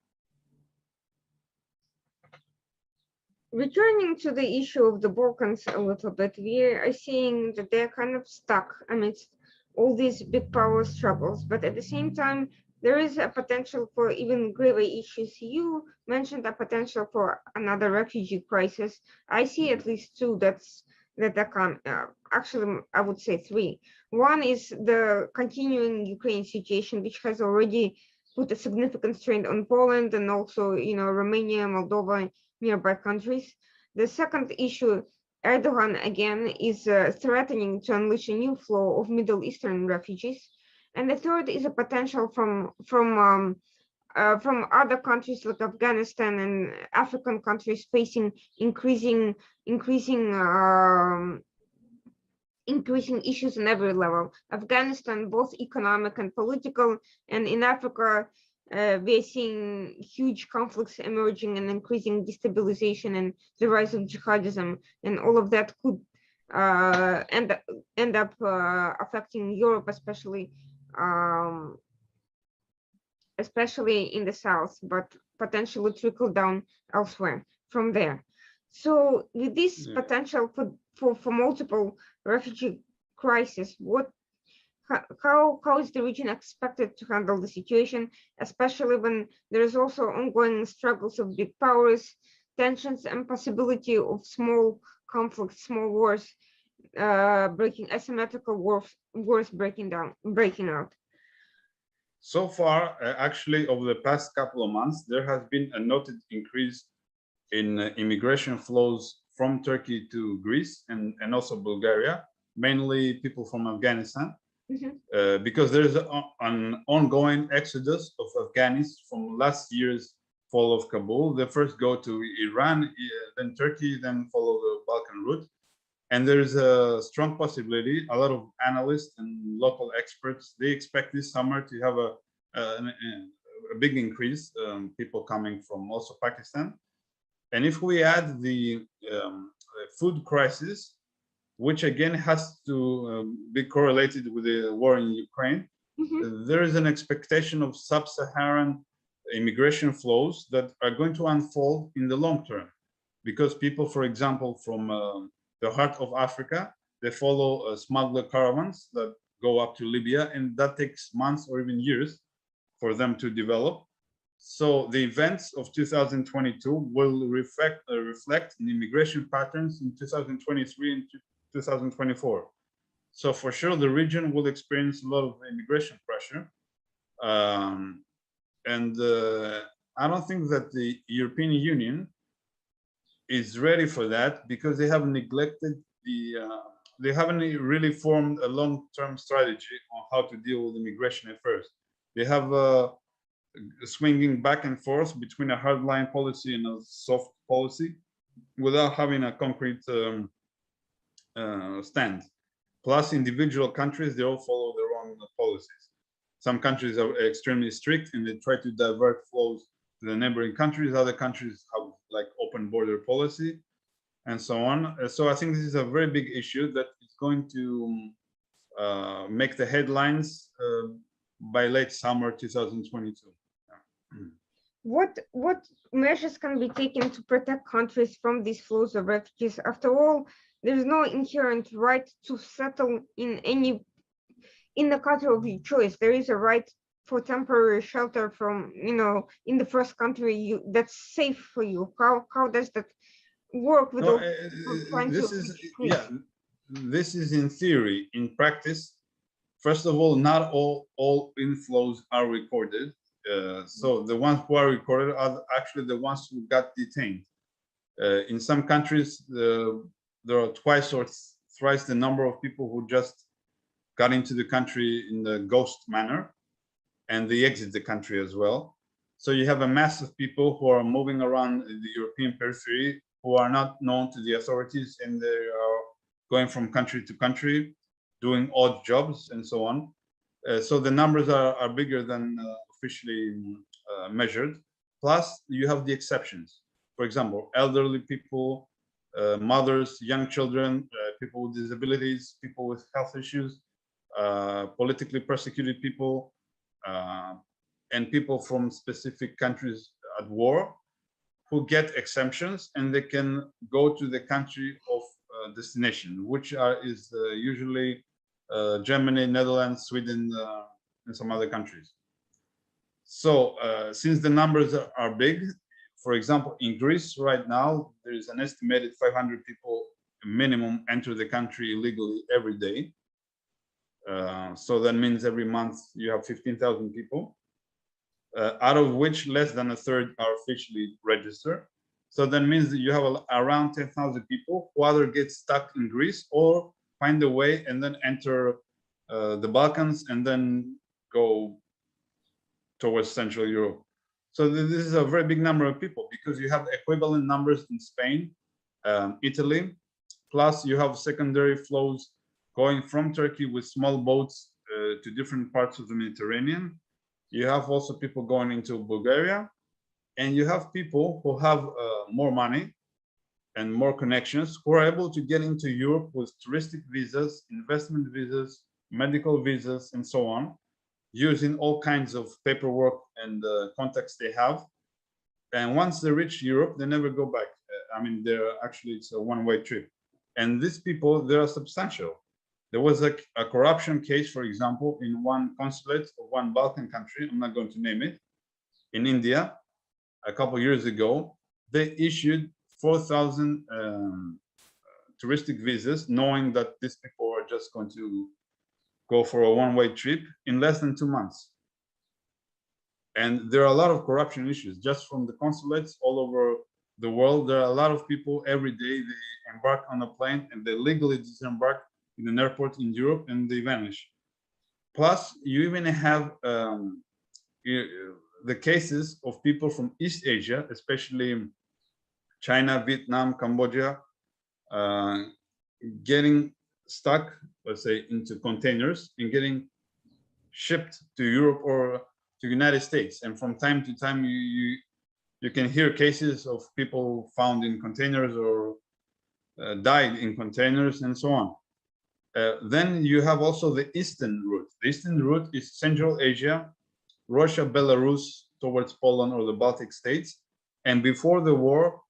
Returning to the issue of the Balkans a little bit, we are seeing that they're kind of stuck amidst all these big power struggles, but at the same time, there is a potential for even graver issues. You mentioned a potential for another refugee crisis. I see at least two. That's that are actually, I would say three. One is the continuing Ukraine situation, which has already put a significant strain on Poland and also, Romania, Moldova, nearby countries. The second issue, Erdogan again is threatening to unleash a new flow of Middle Eastern refugees. And the third is a potential from other countries like Afghanistan and African countries facing increasing issues on every level. Afghanistan, both economic and political, and in Africa, we're seeing huge conflicts emerging and increasing destabilization and the rise of jihadism, and all of that could end up affecting Europe, especially in the south, but potentially trickle down elsewhere from there. So with this potential for multiple refugee crises, how is the region expected to handle the situation, especially when there is also ongoing struggles of big powers, tensions, and possibility of small conflicts, small wars, asymmetrical wars breaking out? So far, actually, over the past couple of months, there has been a noted increase in immigration flows from Turkey to Greece and also Bulgaria, mainly people from Afghanistan, because there's an ongoing exodus of Afghanis from last year's fall of Kabul. They first go to Iran, then Turkey, then follow the Balkan route. And there's a strong possibility, a lot of analysts and local experts, they expect this summer to have a big increase, people coming from also Pakistan. And if we add the food crisis, which again has to be correlated with the war in Ukraine, there is an expectation of sub-Saharan immigration flows that are going to unfold in the long term. Because people, for example, from the heart of Africa, they follow smuggler caravans that go up to Libya, and that takes months or even years for them to develop. So the events of 2022 will reflect in immigration patterns in 2023 and 2024. So for sure, the region will experience a lot of immigration pressure. And I don't think that the European Union is ready for that, because they have neglected they haven't really formed a long-term strategy on how to deal with immigration at first. They have swinging back and forth between a hardline policy and a soft policy without having a concrete stand. Plus, individual countries, they all follow their own policies. Some countries are extremely strict and they try to divert flows to the neighboring countries. Other countries have like open border policy and so on. So I think this is a very big issue that is going to make the headlines by late summer 2022. What measures can be taken to protect countries from these flows of refugees? After all, there is no inherent right to settle in the country of your choice. There is a right for temporary shelter from, in the first country that's safe for you. How does that work with this is in theory. In practice, first of all, not all inflows are recorded. So the ones who are recorded are actually the ones who got detained. In some countries, there are twice or thrice the number of people who just got into the country in the ghost manner, and they exit the country as well. So you have a mass of people who are moving around the European periphery who are not known to the authorities, and they are going from country to country, doing odd jobs and so on. So the numbers are bigger than officially measured. Plus, you have the exceptions. For example, elderly people, mothers, young children, people with disabilities, people with health issues, politically persecuted people, and people from specific countries at war who get exemptions, and they can go to the country of destination, which is usually Germany, Netherlands, Sweden, and some other countries. So since the numbers are big, for example, in Greece right now, there is an estimated 500 people minimum enter the country illegally every day. So that means every month you have 15,000 people, out of which less than a third are officially registered. So that means that you have around 10,000 people who either get stuck in Greece or find a way and then enter the Balkans and then go towards Central Europe. So this is a very big number of people, because you have equivalent numbers in Spain, Italy, plus you have secondary flows going from Turkey with small boats to different parts of the Mediterranean. You have also people going into Bulgaria, and you have people who have more money and more connections who are able to get into Europe with touristic visas, investment visas, medical visas, and so on, using all kinds of paperwork and contacts they have. And once they reach Europe, they never go back. I mean, it's a one-way trip. And these people, they are substantial. There was a corruption case, for example, in one consulate of one Balkan country, I'm not going to name it, in India, a couple of years ago. They issued 4,000 touristic visas, knowing that these people are just going to go for a one-way trip in less than 2 months. And there are a lot of corruption issues just from the consulates all over the world. There are a lot of people every day, they embark on a plane and they legally disembark in an airport in Europe and they vanish. Plus, you even have the cases of people from East Asia, especially China, Vietnam, Cambodia, getting stuck, let's say, into containers and getting shipped to Europe or to United States. And from time to time, you can hear cases of people found in containers or died in containers and so on. Then you have also the Eastern route. The Eastern route is Central Asia, Russia, Belarus, towards Poland or the Baltic states. And before the war,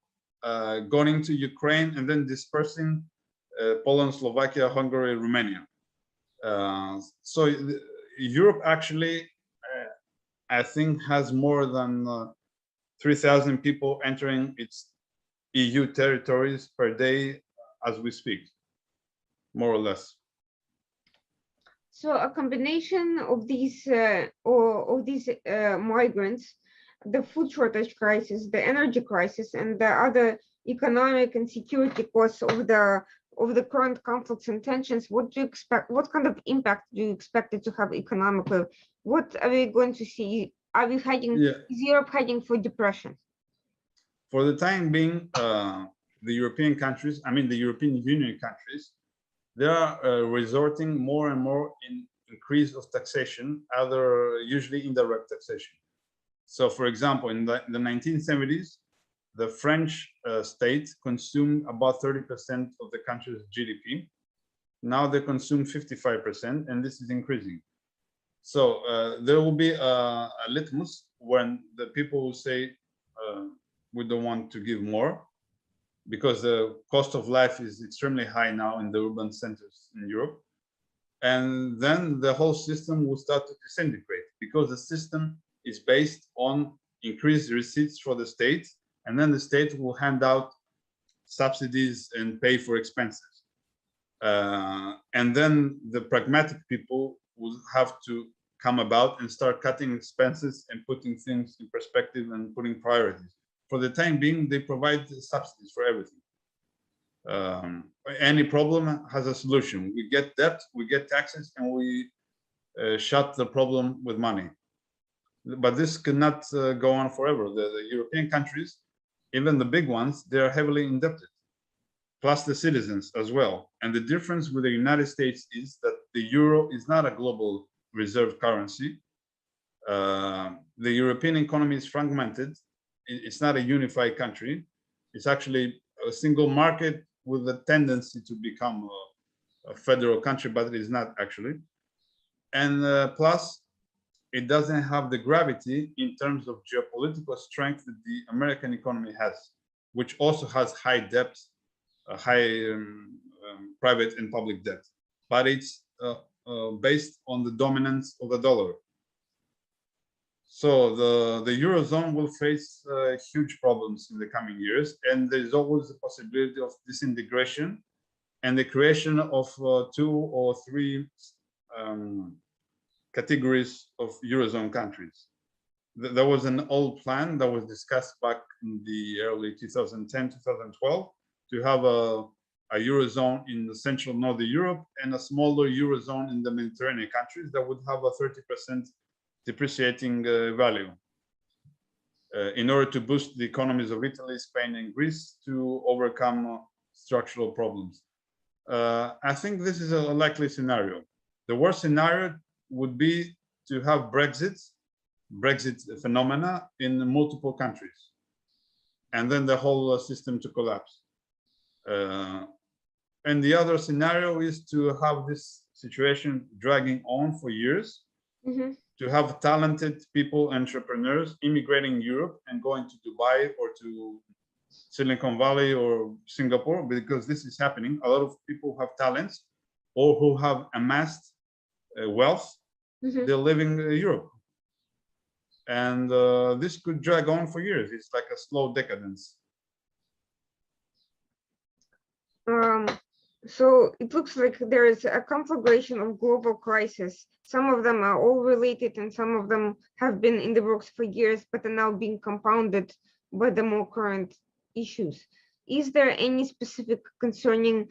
going into Ukraine and then dispersing Poland, Slovakia, Hungary, Romania. So Europe actually, I think, has more than 3,000 people entering its EU territories per day as we speak, more or less. So a combination of these migrants, the food shortage crisis, the energy crisis, and the other economic and security costs of the current conflicts and tensions, what do you expect? What kind of impact do you expect it to have economically? What are we going to see? Are we heading? Yeah. Is Europe heading for depression? For the time being, the European countries, I mean the European Union countries, they are resorting more and more in increase of taxation, usually indirect taxation. So, for example, in the 1970s, the French state consumed about 30% of the country's GDP. Now they consume 55%, and this is increasing. So there will be a litmus when the people will say, we don't want to give more, because the cost of life is extremely high now in the urban centers in Europe. And then the whole system will start to disintegrate, because the system is based on increased receipts for the state, and then the state will hand out subsidies and pay for expenses. And then the pragmatic people will have to come about and start cutting expenses and putting things in perspective and putting priorities. For the time being, they provide subsidies for everything. Any problem has a solution. We get debt, we get taxes, and we shut the problem with money. But this cannot go on forever. The European countries, even the big ones, they are heavily indebted, plus the citizens as well. And the difference with the United States is that the euro is not a global reserve currency. The European economy is fragmented. It's not a unified country. It's actually a single market with a tendency to become a federal country, but it is not actually. And plus, it doesn't have the gravity in terms of geopolitical strength that the American economy has, which also has high debt, high private and public debt, but it's based on the dominance of the dollar. So the Eurozone will face huge problems in the coming years, and there's always the possibility of disintegration and the creation of 2 or 3 categories of Eurozone countries. There was an old plan that was discussed back in the early 2010, 2012, to have a Eurozone in the central northern Europe and a smaller Eurozone in the Mediterranean countries that would have a 30% depreciating value in order to boost the economies of Italy, Spain, and Greece to overcome structural problems. I think this is a likely scenario. The worst scenario would be to have Brexit phenomena in multiple countries, and then the whole system to collapse. And the other scenario is to have this situation dragging on for years, to have talented people, entrepreneurs immigrating Europe and going to Dubai or to Silicon Valley or Singapore, because this is happening. A lot of people who have talents or who have amassed wealth, they're living in Europe. And this could drag on for years. It's like a slow decadence. So it looks like there is a conflagration of global crisis. Some of them are all related and some of them have been in the works for years, but are now being compounded by the more current issues. Is there any specific concerning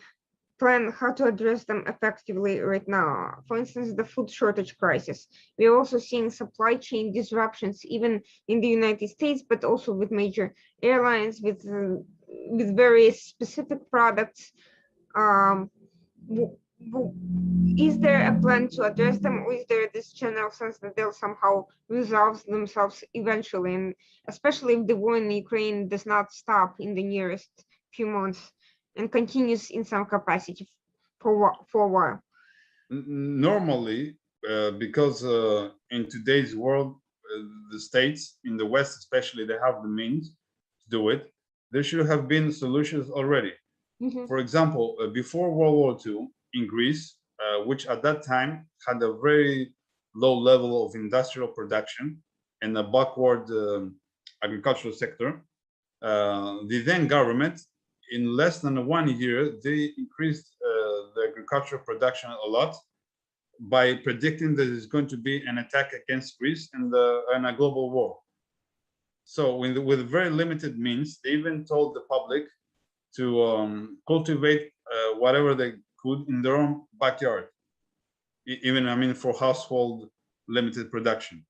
plan how to address them effectively right now? For instance, the food shortage crisis. We're also seeing supply chain disruptions even in the United States, but also with major airlines, with various specific products. Is there a plan to address them, or is there this general sense that they'll somehow resolve themselves eventually, and especially if the war in Ukraine does not stop in the nearest few months and continues in some capacity for a while? Normally, because in today's world, the states in the West especially, they have the means to do it. There should have been solutions already. For example, before World War II in Greece, which at that time had a very low level of industrial production and a backward agricultural sector, the then government, in less than 1 year, they increased the agricultural production a lot by predicting that there's going to be an attack against Greece and a global war. So with very limited means, they even told the public to cultivate whatever they could in their own backyard, even, I mean, for household limited production.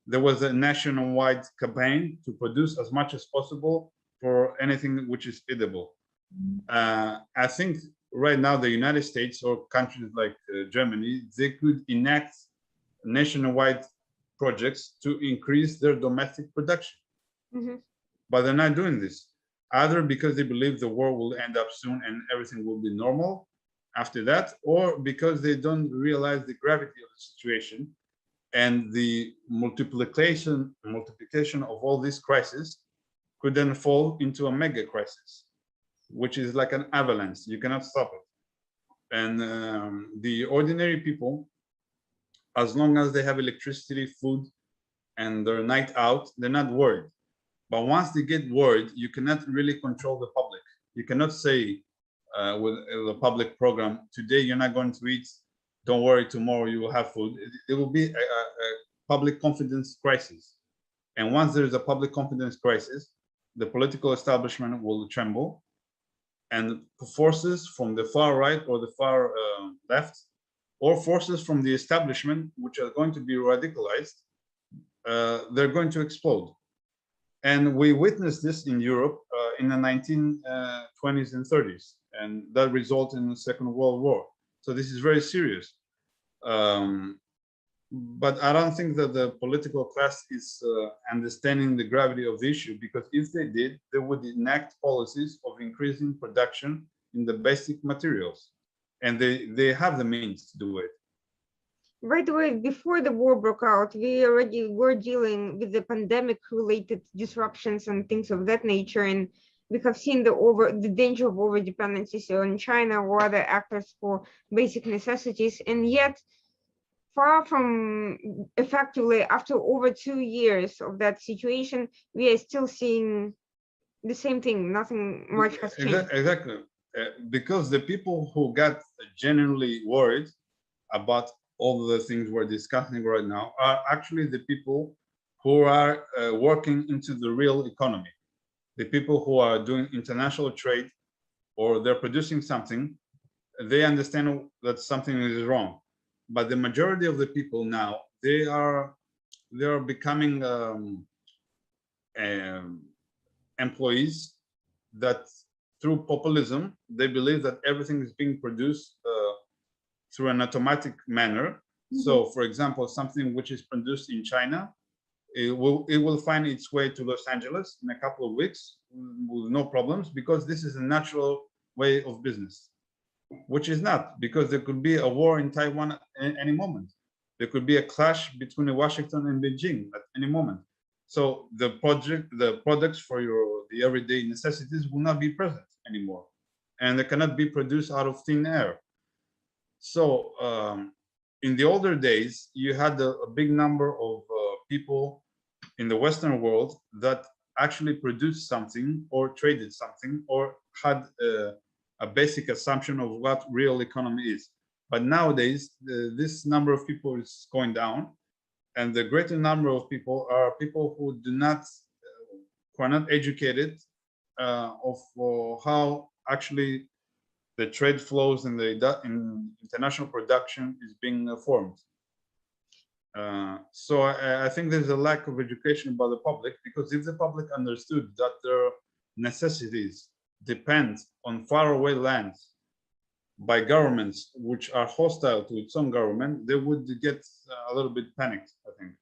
There was a nationwide campaign to produce as much as possible for anything which is edible. I think right now the United States or countries like Germany, they could enact nationwide projects to increase their domestic production. But they're not doing this, either because they believe the war will end up soon and everything will be normal after that, or because they don't realize the gravity of the situation and the multiplication of all these crises could then fall into a mega crisis, which is like an avalanche. You cannot stop it. And the ordinary people, as long as they have electricity, food, and their night out, they're not worried. But once they get worried, you cannot really control the public. You cannot say with a public program, today you're not going to eat, don't worry, tomorrow you will have food. It will be a public confidence crisis. And once there is a public confidence crisis, the political establishment will tremble, and forces from the far right or the far left, or forces from the establishment, which are going to be radicalized, they're going to explode. And we witnessed this in Europe in the 1920s and 30s, and that resulted in the Second World War. So this is very serious. But I don't think that the political class is understanding the gravity of the issue, because if they did, they would enact policies of increasing production in the basic materials, and they have the means to do it. By the way, before the war broke out, we already were dealing with the pandemic-related disruptions and things of that nature, and we have seen the danger of over-dependencies on China or other actors for basic necessities, and yet, far from effectively, after over 2 years of that situation, we are still seeing the same thing. Nothing much has changed. Exactly. because the people who got genuinely worried about all the things we're discussing right now are actually the people who are working into the real economy, the people who are doing international trade, or they're producing something. They understand that something is wrong, but the majority of the people now, they are becoming employees that, through populism, they believe that everything is being produced through an automatic manner. So, for example, something which is produced in China, it will find its way to Los Angeles in a couple of weeks with no problems, because this is a natural way of business, which is not, because there could be a war in Taiwan at any moment. There could be a clash between Washington and Beijing at any moment. So the products for the everyday necessities will not be present anymore, and they cannot be produced out of thin air. So in the older days, you had a big number of people in the Western world that actually produced something or traded something or had a basic assumption of what real economy is. But nowadays, this number of people is going down, and the greater number of people are people who are not educated of how actually the trade flows in international production is being formed. So I think there's a lack of education by the public, because if the public understood that their necessities depend on faraway lands by governments which are hostile to its own government, they would get a little bit panicked, I think.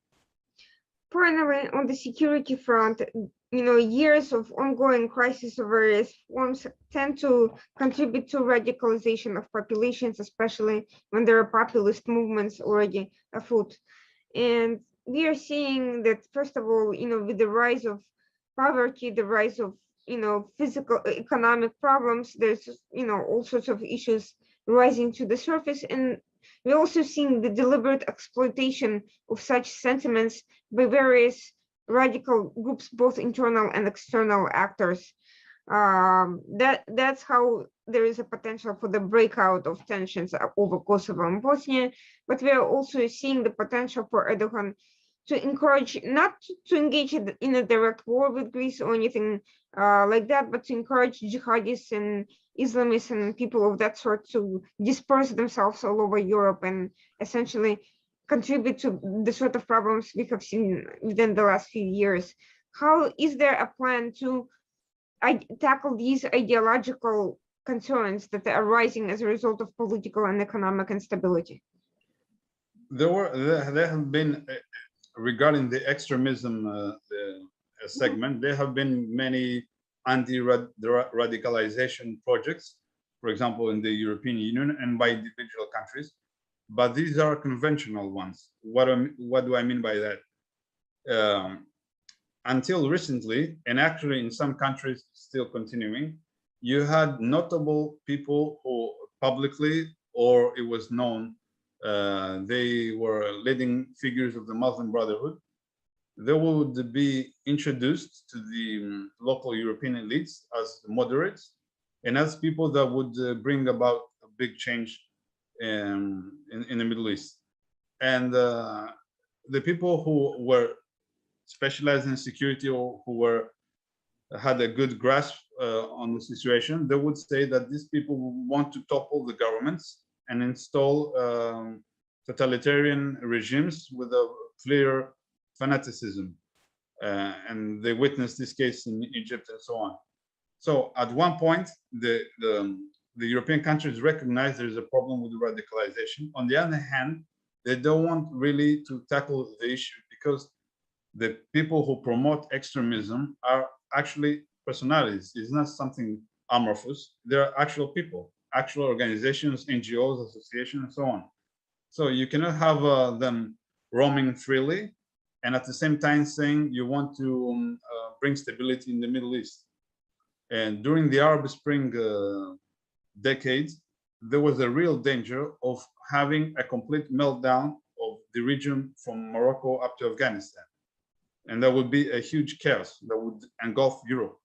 Finally, on the security front, years of ongoing crisis of various forms tend to contribute to radicalization of populations, especially when there are populist movements already afoot. And we are seeing that, first of all, with the rise of poverty, the rise of physical economic problems, there's all sorts of issues rising to the surface, and we're also seeing the deliberate exploitation of such sentiments by various radical groups, both internal and external actors. That's how there is a potential for the breakout of tensions over Kosovo and Bosnia, but we are also seeing the potential for Erdogan to encourage, not to engage in a direct war with Greece or anything like that, but to encourage jihadists and Islamists and people of that sort to disperse themselves all over Europe and essentially contribute to the sort of problems we have seen within the last few years. How is there a plan to tackle these ideological concerns that are arising as a result of political and economic instability? There have been, regarding the extremism segment, there have been many anti-radicalization projects, for example, in the European Union and by individual countries, but these are conventional ones. What do I mean by that? Until recently, and actually in some countries still continuing, you had notable people who publicly, or it was known, they were leading figures of the Muslim Brotherhood. They would be introduced to the local European elites as moderates and as people that would bring about a big change in the Middle East. And the people who were specialized in security or who had a good grasp on the situation, they would say that these people want to topple the governments and install totalitarian regimes with a clear fanaticism. And they witnessed this case in Egypt and so on. So at one point, the European countries recognize there's a problem with radicalization. On the other hand, they don't want really to tackle the issue because the people who promote extremism are actually personalities. It's not something amorphous. They're actual people, actual organizations, NGOs, associations, and so on. So you cannot have them roaming freely and at the same time saying you want to bring stability in the Middle East. And during the Arab Spring decades, there was a real danger of having a complete meltdown of the region from Morocco up to Afghanistan. And that would be a huge chaos that would engulf Europe.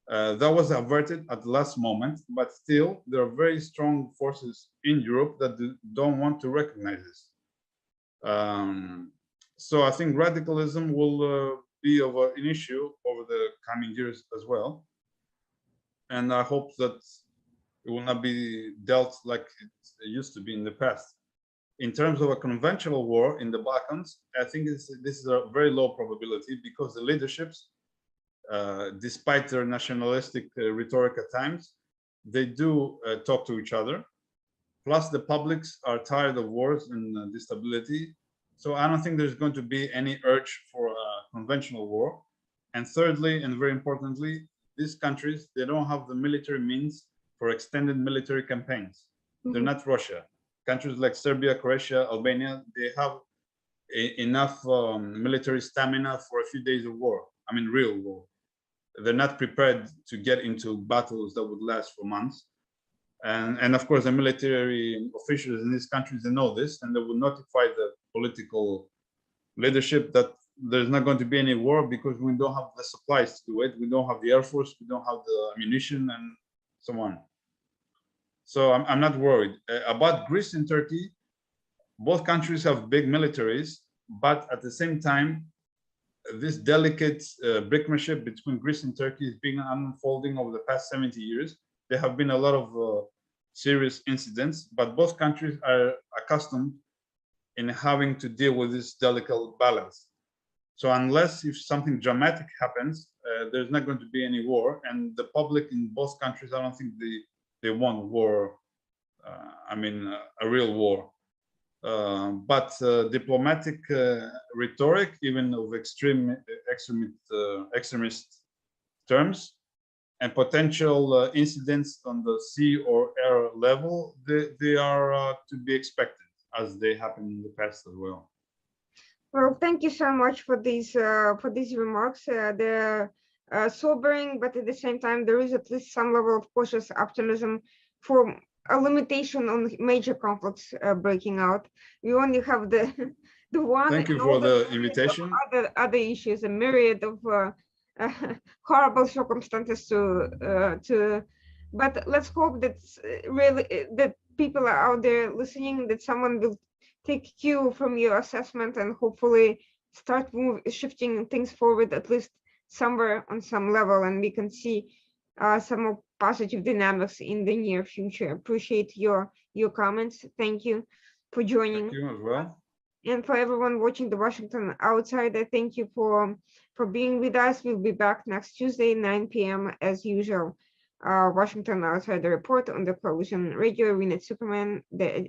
That was averted at the last moment, but still there are very strong forces in Europe that don't want to recognize this. So I think radicalism will be an issue over the coming years as well. And I hope that it will not be dealt like it used to be in the past. In terms of a conventional war in the Balkans, I think this is a very low probability because the leaderships, despite their nationalistic rhetoric at times, they do talk to each other. Plus, the publics are tired of wars and instability. So I don't think there's going to be any urge for a conventional war. And thirdly, and very importantly, these countries, they don't have the military means for extended military campaigns. They're not Russia. Countries like Serbia, Croatia, Albania, they have enough military stamina for a few days of war. I mean, real war. They're not prepared to get into battles that would last for months. And of course, the military officials in these countries, they know this, and they will notify the political leadership that there's not going to be any war because we don't have the supplies to do it. We don't have the air force, we don't have the ammunition, and so on. So I'm not worried. About Greece and Turkey, both countries have big militaries, but at the same time, this delicate brinkmanship between Greece and Turkey is being unfolding over the past 70 years. There have been a lot of serious incidents, but both countries are accustomed in having to deal with this delicate balance. So unless if something dramatic happens, there's not going to be any war. And the public in both countries, I don't think they want war. I mean, a real war. But diplomatic rhetoric, even of extremist terms, and potential incidents on the sea or air level, they are to be expected, as they happened in the past as well. Well, thank you so much for these remarks. They're sobering, but at the same time, there is at least some level of cautious optimism for a limitation on major conflicts breaking out. We only have the one. Thank you for the invitation. Other issues, a myriad of horrible circumstances but let's hope that really that people are out there listening, that someone will take cue from your assessment and hopefully start shifting things forward at least somewhere on some level, and we can see some more positive dynamics in the near future. Appreciate your comments. Thank you for joining. Thank you as well. And for everyone watching the Washington Outsider, thank you for being with us. We'll be back next Tuesday, 9 p.m. as usual. Washington Outsider Report on the Coalition Radio. Ioannis Superman, the